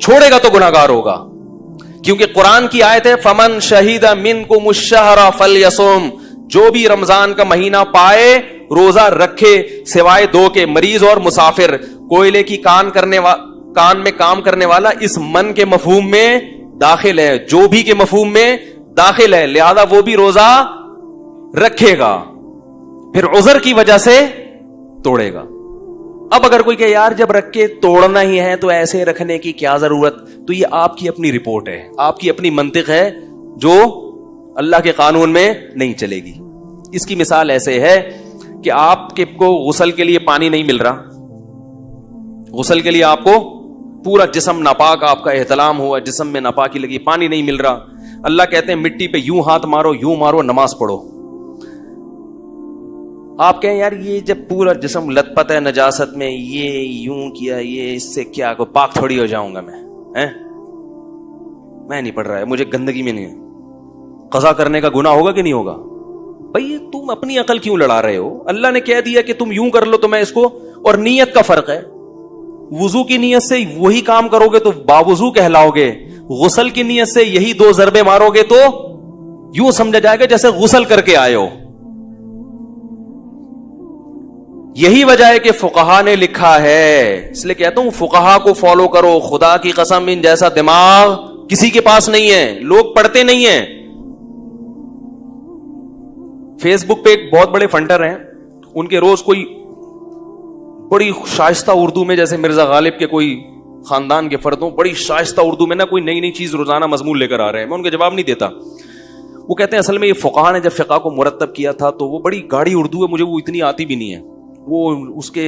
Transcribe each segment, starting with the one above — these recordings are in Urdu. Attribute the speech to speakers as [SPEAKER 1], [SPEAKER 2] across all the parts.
[SPEAKER 1] چھوڑے گا تو گناہگار ہوگا, کیونکہ قرآن کی آیت ہے فمن شہید منکم الشہر فلیصم, جو بھی رمضان کا مہینہ پائے روزہ رکھے سوائے 2 کے, مریض اور مسافر. کوئلے کی کان میں کام کرنے والا اس من کے مفہوم میں داخل ہے, جو بھی کے مفہوم میں داخل ہے, لہذا وہ بھی روزہ رکھے گا, پھر عذر کی وجہ سے توڑے گا. اب اگر کوئی کہ یار جب رکھ کے توڑنا ہی ہے تو ایسے رکھنے کی کیا ضرورت, تو یہ آپ کی اپنی رپورٹ ہے, آپ کی اپنی منطق ہے جو اللہ کے قانون میں نہیں چلے گی. اس کی مثال ایسے ہے کہ آپ کو غسل کے لیے پانی نہیں مل رہا, غسل کے لیے آپ کو پورا جسم ناپاک, آپ کا احتلام ہوا, جسم میں ناپاکی لگی, پانی نہیں مل رہا. اللہ کہتے ہیں مٹی پہ یوں ہاتھ مارو, یوں مارو, نماز پڑھو. آپ کہیں یار یہ جب پورا جسم لت پت ہے نجاست میں, یہ یوں کیا, یہ اس سے کیا کو پاک تھوڑی ہو جاؤں گا میں نہیں پڑھ رہا ہے, مجھے گندگی میں نہیں ہے, قضا کرنے کا گناہ ہوگا کہ نہیں ہوگا؟ بھائی تم اپنی عقل کیوں لڑا رہے ہو؟ اللہ نے کہہ دیا کہ تم یوں کر لو تو میں اس کو, اور نیت کا فرق ہے. وضو کی نیت سے وہی کام کرو گے تو باوضو کہلاؤ گے, غسل کی نیت سے یہی 2 ضربے مارو گے تو یوں سمجھا جائے گا جیسے غسل کر کے آئے ہو. یہی وجہ ہے کہ فقہا نے لکھا ہے, اس لیے کہتا ہوں فقہا کو فالو کرو. خدا کی قسم ان جیسا دماغ کسی کے پاس نہیں ہے, لوگ پڑھتے نہیں ہیں. فیس بک پہ ایک بہت بڑے فنٹر ہیں, ان کے روز کوئی بڑی شائستہ اردو میں, جیسے مرزا غالب کے کوئی خاندان کے فرد ہوں, بڑی شائستہ اردو میں نا کوئی نئی چیز روزانہ مضمون لے کر آ رہے ہیں. میں ان کا جواب نہیں دیتا. وہ کہتے ہیں اصل میں یہ فقہا نے جب فقہ کو مرتب کیا تھا تو وہ بڑی گاڑی اردو ہے, مجھے وہ اتنی آتی بھی نہیں ہے. وہ اس کے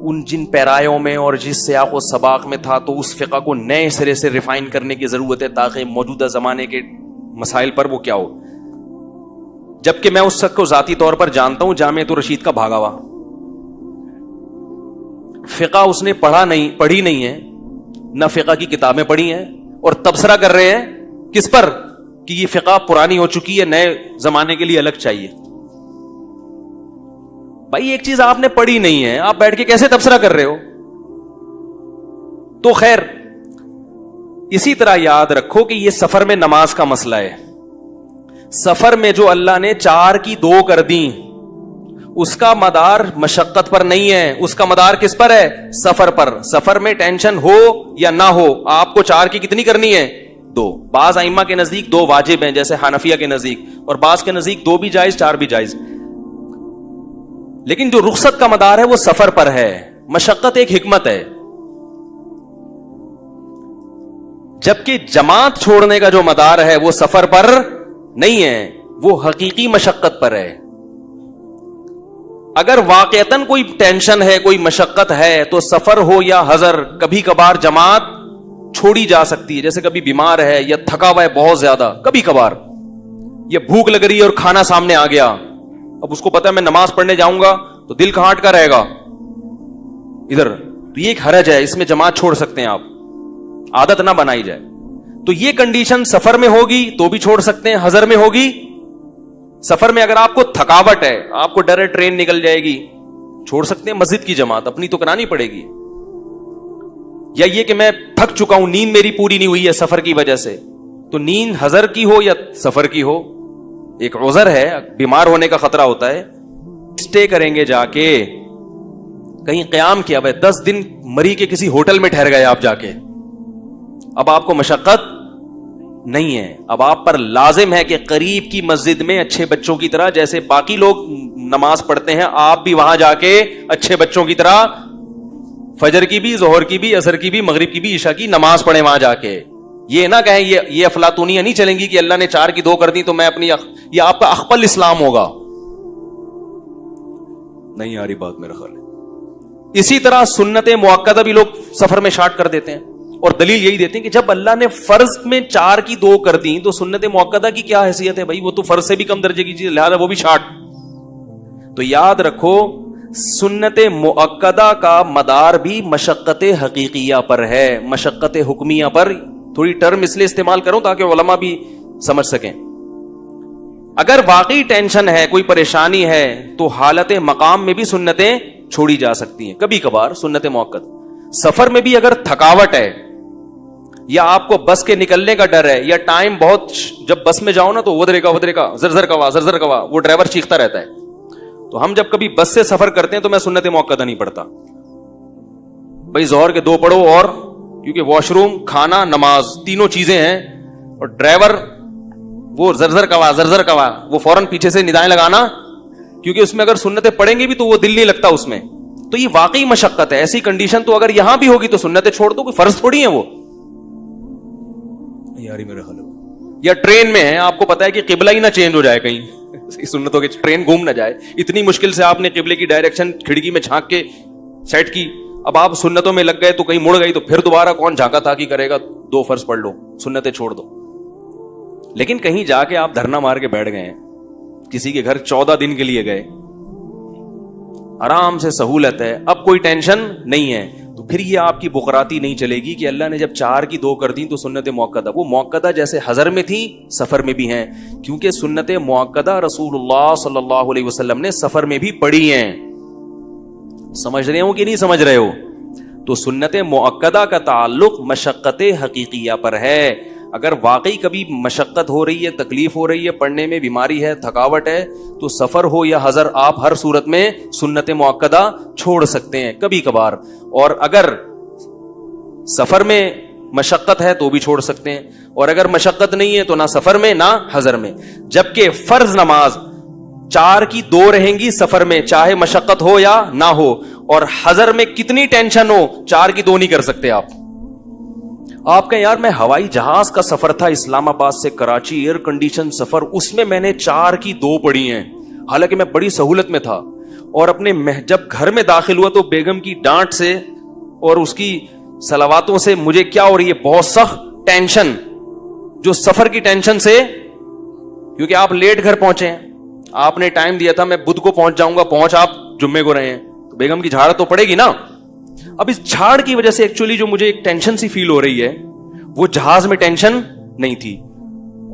[SPEAKER 1] ان جن پیرایوں میں اور جس سیاق و سباق میں تھا, تو اس فقہ کو نئے سرے سے ریفائن کرنے کی ضرورت ہے تاکہ موجودہ زمانے کے مسائل پر وہ کیا ہو. جبکہ میں اس شخص کو ذاتی طور پر جانتا ہوں, جامعۃ الرشید کا بھاگا ہوا. فقہ اس نے پڑھی نہیں ہے, نہ فقہ کی کتابیں پڑھی ہیں, اور تبصرہ کر رہے ہیں کس پر کہ یہ فقہ پرانی ہو چکی ہے, نئے زمانے کے لیے الگ چاہیے. بھائی ایک چیز آپ نے پڑھی نہیں ہے, آپ بیٹھ کے کیسے تبصرہ کر رہے ہو؟ تو خیر, اسی طرح یاد رکھو کہ یہ سفر میں نماز کا مسئلہ ہے. سفر میں جو اللہ نے 4 کی 2 کر دی, اس کا مدار مشقت پر نہیں ہے, اس کا مدار کس پر ہے؟ سفر پر. سفر میں ٹینشن ہو یا نہ ہو, آپ کو 4 کی کتنی کرنی ہے؟ 2. بعض ائمہ کے نزدیک 2 واجب ہیں, جیسے حنفیہ کے نزدیک, اور بعض کے نزدیک 2 بھی جائز 4 بھی جائز. لیکن جو رخصت کا مدار ہے وہ سفر پر ہے. مشقت ایک حکمت ہے, جبکہ جماعت چھوڑنے کا جو مدار ہے وہ سفر پر نہیں ہے, وہ حقیقی مشقت پر ہے. اگر واقعتاً کوئی ٹینشن ہے, کوئی مشقت ہے, تو سفر ہو یا حضر کبھی کبھار جماعت چھوڑی جا سکتی ہے. جیسے کبھی بیمار ہے یا تھکا ہوا ہے بہت زیادہ, کبھی کبھار, یا بھوک لگ رہی ہے اور کھانا سامنے آ گیا, اب اس کو پتا ہے میں نماز پڑھنے جاؤں گا تو دل کہاں اٹکا رہے گا ادھر, تو یہ ایک حرج ہے, اس میں جماعت چھوڑ سکتے ہیں آپ, عادت نہ بنائی جائے. تو یہ کنڈیشن سفر میں ہوگی تو بھی چھوڑ سکتے ہیں, حضر میں ہوگی. سفر میں اگر آپ کو تھکاوٹ ہے, آپ کو ڈر ہے ٹرین نکل جائے گی, چھوڑ سکتے ہیں مسجد کی جماعت, اپنی تو کرانی پڑے گی. یا یہ کہ میں تھک چکا ہوں, نیند میری پوری نہیں ہوئی ہے سفر کی وجہ سے, تو نیند حضر کی ہو یا سفر کی ہو, ایک عذر ہے, بیمار ہونے کا خطرہ ہوتا ہے, اسٹے کریں گے جا کے, کہیں قیام کیا, 10 دن مری کے کسی ہوٹل میں ٹھہر گئے آپ جا کے, اب آپ کو مشقت نہیں ہے. اب آپ پر لازم ہے کہ قریب کی مسجد میں اچھے بچوں کی طرح, جیسے باقی لوگ نماز پڑھتے ہیں, آپ بھی وہاں جا کے اچھے بچوں کی طرح فجر کی بھی, ظہر کی بھی, عصر کی بھی, مغرب کی بھی, عشاء کی نماز پڑھیں وہاں جا کے. یہ نہ کہیں یہ افلاطونیاں نہیں چلیں گی کہ اللہ نے 4 کی 2 کر دی تو میں اپنی, یہ آپ کا اخپل اسلام ہوگا. نہیں آ رہی بات میرا خیال ہے. اسی طرح سنت مؤکدہ بھی لوگ سفر میں شارٹ کر دیتے ہیں, اور دلیل یہی دیتے ہیں کہ جب اللہ نے فرض میں 4 کی 2 کر دی تو سنت مؤکدہ کی کیا حیثیت ہے بھائی, وہ تو فرض سے بھی کم درجے کی چیز, لہذا وہ بھی شارٹ. تو یاد رکھو سنت مؤکدہ کا مدار بھی مشقت حقیقیہ پر ہے, مشقت حکمیہ پر. تھوڑی ٹرم اس لیے استعمال کروں تاکہ علماء بھی سمجھ سکیں. اگر واقعی ٹینشن ہے, کوئی پریشانی ہے, تو حالت مقام میں بھی سنتیں چھوڑی جا سکتی ہیں کبھی کبھار, سنت مؤکد. سفر میں بھی اگر تھکاوٹ ہے, یا آپ کو بس کے نکلنے کا ڈر ہے, یا ٹائم بہت, جب بس میں جاؤ نا تو ودرے کا زر کوا وہ ڈرائیور چیختا رہتا ہے. تو ہم جب کبھی بس سے سفر کرتے ہیں تو میں سنت موقدہ نہیں پڑھتا بھائی, ظہر کے 2 پڑھو, اور کیونکہ واش روم, کھانا, نماز تینوں چیزیں ہیں, اور ڈرائیور وہ زر کوا وہ فوراً پیچھے سے ندائیں لگانا, کیونکہ اس میں اگر سنتیں پڑھیں گے بھی تو وہ دل نہیں لگتا اس میں. تو یہ واقعی مشقت ہے. ایسی کنڈیشن تو اگر یہاں بھی ہوگی تو سنتیں چھوڑ دو, کوئی فرض تھوڑی ہیں وہ. یاری میرے خیال یا ٹرین میں ہے, آپ کو پتا ہے کہ قبلہ ہی نہ چینج ہو جائے کہیں, سنتوں کی ٹرین گھوم نہ جائے, اتنی مشکل سے آپ نے قبلے کی ڈائریکشن کھڑکی میں جھانک کے سیٹ کی, اب آپ سنتوں میں لگ گئے تو کہیں مڑ گئی تو پھر دوبارہ کون جھانکا تھا کہ کرے گا, 2 فرض پڑھ لو, سنتیں چھوڑ دو. لیکن کہیں جا کے آپ دھرنا مار کے بیٹھ گئے ہیں, کسی کے گھر 14 دن کے لیے گئے, آرام سے سہولت ہے, اب کوئی ٹینشن نہیں ہے, تو پھر یہ آپ کی بقراتی نہیں چلے گی کہ اللہ نے جب 4 کی 2 کر دی تو سنت موقدہ, وہ موقدہ جیسے حضر میں تھی سفر میں بھی ہیں, کیونکہ سنت موقدہ رسول اللہ صلی اللہ علیہ وسلم نے سفر میں بھی پڑھی ہیں. سمجھ رہے ہو کہ نہیں سمجھ رہے ہو؟ تو سنت موقدہ کا تعلق مشقت حقیقیہ پر ہے. اگر واقعی کبھی مشقت ہو رہی ہے, تکلیف ہو رہی ہے, پڑھنے میں بیماری ہے, تھکاوٹ ہے, تو سفر ہو یا حضر آپ ہر صورت میں سنت موقدہ چھوڑ سکتے ہیں کبھی کبھار. اور اگر سفر میں مشقت ہے تو بھی چھوڑ سکتے ہیں, اور اگر مشقت نہیں ہے تو نہ سفر میں نہ حضر میں. جبکہ فرض نماز 4 کی 2 رہیں گی سفر میں, چاہے مشقت ہو یا نہ ہو, اور حضر میں کتنی ٹینشن ہو 4 کی 2 نہیں کر سکتے آپ. آپ کہیں یار میں ہوائی جہاز کا سفر تھا اسلام آباد سے کراچی, ایئر کنڈیشن سفر, اس میں میں نے 4 کی 2 پڑھی ہیں, حالانکہ میں بڑی سہولت میں تھا, اور اپنے جب گھر میں داخل ہوا تو بیگم کی ڈانٹ سے اور اس کی صلواتوں سے مجھے کیا ہو رہی ہے, بہت سخت ٹینشن, جو سفر کی ٹینشن سے, کیونکہ آپ لیٹ گھر پہنچے ہیں, آپ نے ٹائم دیا تھا میں بدھ کو پہنچ جاؤں گا, پہنچ آپ جمعے کو رہے ہیں, تو بیگم کی جھاڑ تو پڑے گی نا. اب اس جھاڑ کی وجہ سے ایکچولی جو مجھے ایک ٹینشن سی فیل ہو رہی ہے, وہ جہاز میں ٹینشن نہیں تھی,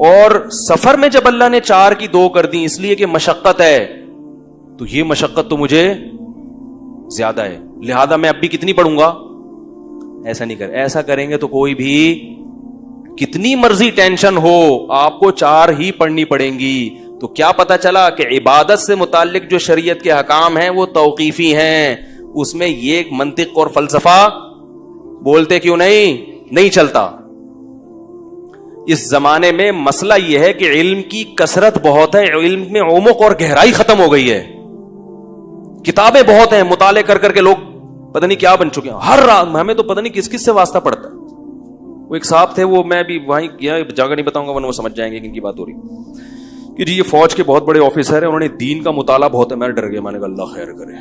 [SPEAKER 1] اور سفر میں جب اللہ نے 4 کی 2 کر دی اس لیے کہ مشقت ہے, تو یہ مشقت تو مجھے زیادہ ہے, لہذا میں اب بھی کتنی پڑھوں گا. ایسا نہیں ایسا کریں گے تو کوئی بھی کتنی مرضی ٹینشن ہو آپ کو 4 ہی پڑھنی پڑیں گی. تو کیا پتا چلا کہ عبادت سے متعلق جو شریعت کے حکام ہیں وہ توقیفی ہیں, اس میں یہ منطق اور فلسفہ بولتے کیوں نہیں چلتا. اس زمانے میں مسئلہ یہ ہے کہ علم کی کثرت بہت ہے, علم میں عمق اور گہرائی ختم ہو گئی ہے, کتابیں بہت ہیں, مطالعے کر کر کے لوگ پتہ نہیں کیا بن چکے ہیں. ہر رات ہمیں تو پتہ نہیں کس کس سے واسطہ پڑتا ہے. وہ ایک صاحب تھے, وہ میں بھی وہیں گیا, جگہ نہیں بتاؤں گا ورنہ وہ سمجھ جائیں گے کہ ان کی بات ہو رہی, کہ جی یہ فوج کے بہت بڑے آفیسر ہیں, انہوں نے دین کا مطالعہ بہت ہے. میں ڈر گیا, میں نے کہا اللہ خیر کرے,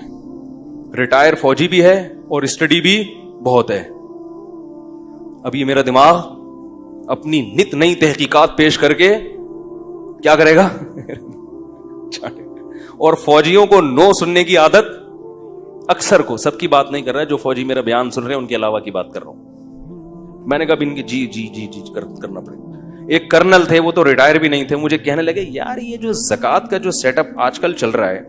[SPEAKER 1] ریٹائر فوجی بھی ہے اور اسٹڈی بھی بہت ہے. اب یہ میرا دماغ اپنی نت نئی تحقیقات پیش کر کے کیا کرے گا اور فوجیوں کو نو سننے کی عادت, اکثر کو, سب کی بات نہیں کر رہا ہے, جو فوجی میرا بیان سن رہے ہیں ان کے علاوہ کی بات کر رہا ہوں. میں نے کہا ان کی جی کرنا پڑے گا. ایک کرنل تھے, وہ تو ریٹائر بھی نہیں تھے, مجھے کہنے لگے یار یہ جو زکوٰۃ کا جو سیٹ اپ آج کل چل رہا ہے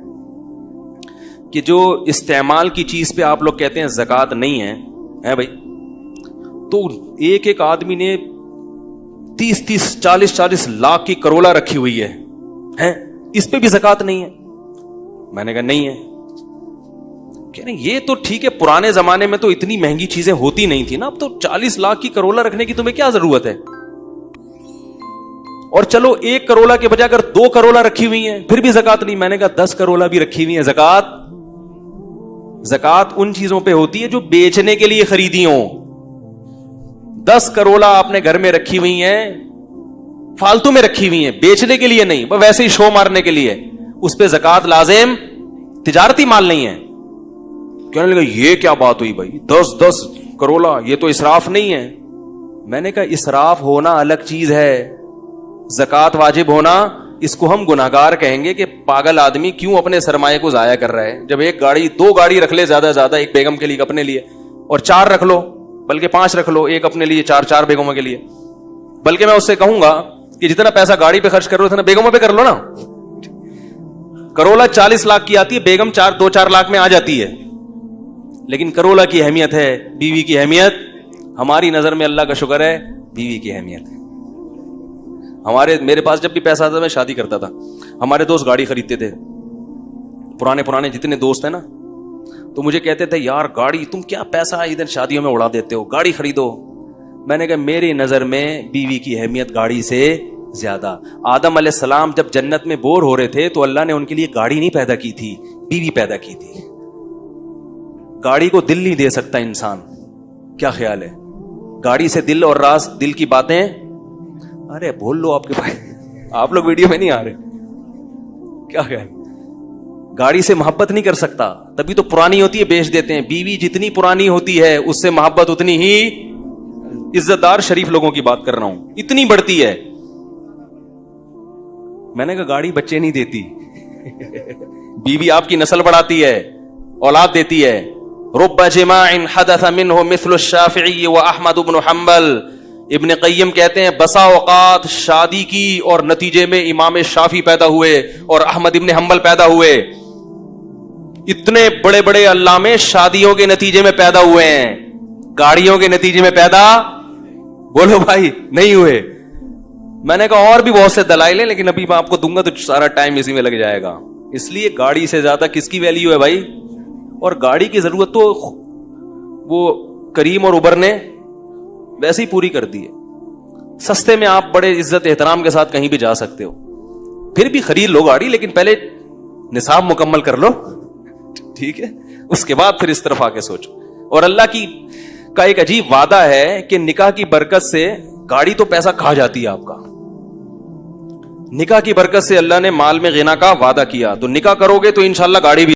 [SPEAKER 1] کہ جو استعمال کی چیز پہ آپ لوگ کہتے ہیں زکوٰۃ نہیں ہے بھائی, تو ایک آدمی نے 30-40 لاکھ کی کرولا رکھی ہوئی ہے, اس پہ بھی زکوٰۃ نہیں ہے. میں نے کہا نہیں ہے. کہنے یہ تو ٹھیک ہے, پرانے زمانے میں تو اتنی مہنگی چیزیں ہوتی نہیں تھی نا, اب تو 40 لاکھ کی کرولا رکھنے کی تمہیں کیا ضرورت ہے, اور چلو 1 کرولا کے بجائے اگر 2 کرولا رکھی ہوئی ہیں پھر بھی زکوٰۃ نہیں. میں نے کہا 10 کرولا بھی رکھی ہوئی ہیں, زکوٰۃ ان چیزوں پہ ہوتی ہے جو بیچنے کے لیے خریدی ہوں. 10 کرولا آپ نے گھر میں رکھی ہوئی ہیں, فالتو میں رکھی ہوئی ہیں, بیچنے کے لیے نہیں, ویسے ہی شو مارنے کے لیے, اس پہ زکوٰۃ لازم, تجارتی مال نہیں ہے. کہنے لگا یہ کیا بات ہوئی بھائی, 10 کرولا, یہ تو اسراف نہیں ہے. میں نے کہا اسراف ہونا الگ چیز ہے, زکوٰۃ واجب ہونا اس کو ہم گناہگار کہیں گے کہ پاگل آدمی کیوں اپنے سرمایہ کو ضائع کر رہا ہے. جب 2 گاڑی رکھ لے زیادہ زیادہ, ایک بیگم کے لیے, اپنے لیے, اور 4 رکھ لو, بلکہ 5 رکھ لو, ایک اپنے لیے, 4 بیگموں کے لیے. بلکہ میں اس سے کہوں گا کہ جتنا پیسہ گاڑی پہ خرچ کرو اتنا بیگموں پہ کر لو نا. کرولا 40 لاکھ کی آتی ہے, بیگم 2-4 لاکھ میں آ جاتی ہے. لیکن کرولا کی اہمیت ہے, بیوی کی اہمیت ہماری نظر میں اللہ کا شکر ہے بیوی کی اہمیت ہے. میرے پاس جب بھی پیسہ آتا میں شادی کرتا تھا, ہمارے دوست گاڑی خریدتے تھے, پرانے جتنے دوست ہیں نا, تو مجھے کہتے تھے یار گاڑی تم کیا پیسہ ادھر شادیوں میں اڑا دیتے ہو, گاڑی خریدو. میں نے کہا میری نظر میں بیوی کی اہمیت گاڑی سے زیادہ. آدم علیہ السلام جب جنت میں بور ہو رہے تھے تو اللہ نے ان کے لیے گاڑی نہیں پیدا کی تھی, بیوی پیدا کی تھی. گاڑی کو دل نہیں دے سکتا انسان, کیا خیال ہے؟ گاڑی سے دل اور راز دل کی باتیں, ارے بول لو آپ کے بھائی, آپ لوگ ویڈیو میں نہیں آ رہے, کیا خیال؟ گاڑی سے محبت نہیں کر سکتا, تبھی تو پرانی ہوتی ہے بیچ دیتے ہیں. بیوی جتنی پرانی ہوتی ہے اس سے محبت اتنی ہی, عزت دار شریف لوگوں کی بات کر رہا ہوں, اتنی بڑھتی ہے. میں نے کہا گاڑی بچے نہیں دیتی, بیوی آپ کی نسل بڑھاتی ہے, اولاد دیتی ہے. رب جماع حدث منه مثل الشافعی و احمد بن حنبل. ابن قیم کہتے ہیں بسا اوقات شادی کی اور نتیجے میں امام شافعی پیدا ہوئے اور احمد ابن حنبل پیدا ہوئے. اتنے بڑے بڑے علامے شادیوں کے نتیجے میں پیدا ہوئے ہیں, گاڑیوں کے نتیجے میں پیدا, بولو بھائی, نہیں ہوئے. میں نے کہا اور بھی بہت سے دلائل ہیں لیکن ابھی میں آپ کو دوں گا تو سارا ٹائم اسی میں لگ جائے گا. اس لیے گاڑی سے زیادہ کس کی ویلیو ہے بھائی؟ اور گاڑی کی ضرورت تو وہ کریم اور ابر نے ویسے ہی پوری کر دی ہے. سستے میں آپ بڑے عزت احترام کے ساتھ کہیں بھی جا سکتے ہو, پھر بھی خرید لو گاڑی, لیکن پہلے نصاب مکمل کر لو, ٹھیک ہے, اس کے بعد پھر اس طرف آ کے سوچو. اور اللہ کا ایک عجیب وعدہ ہے کہ نکاح کی برکت سے گاڑی تو پیسہ کھا جاتی ہے آپ کا, نکاح کی برکت سے اللہ نے مال میں غنا کا وعدہ کیا, تو نکاح کرو گے تو انشاءاللہ گاڑی بھی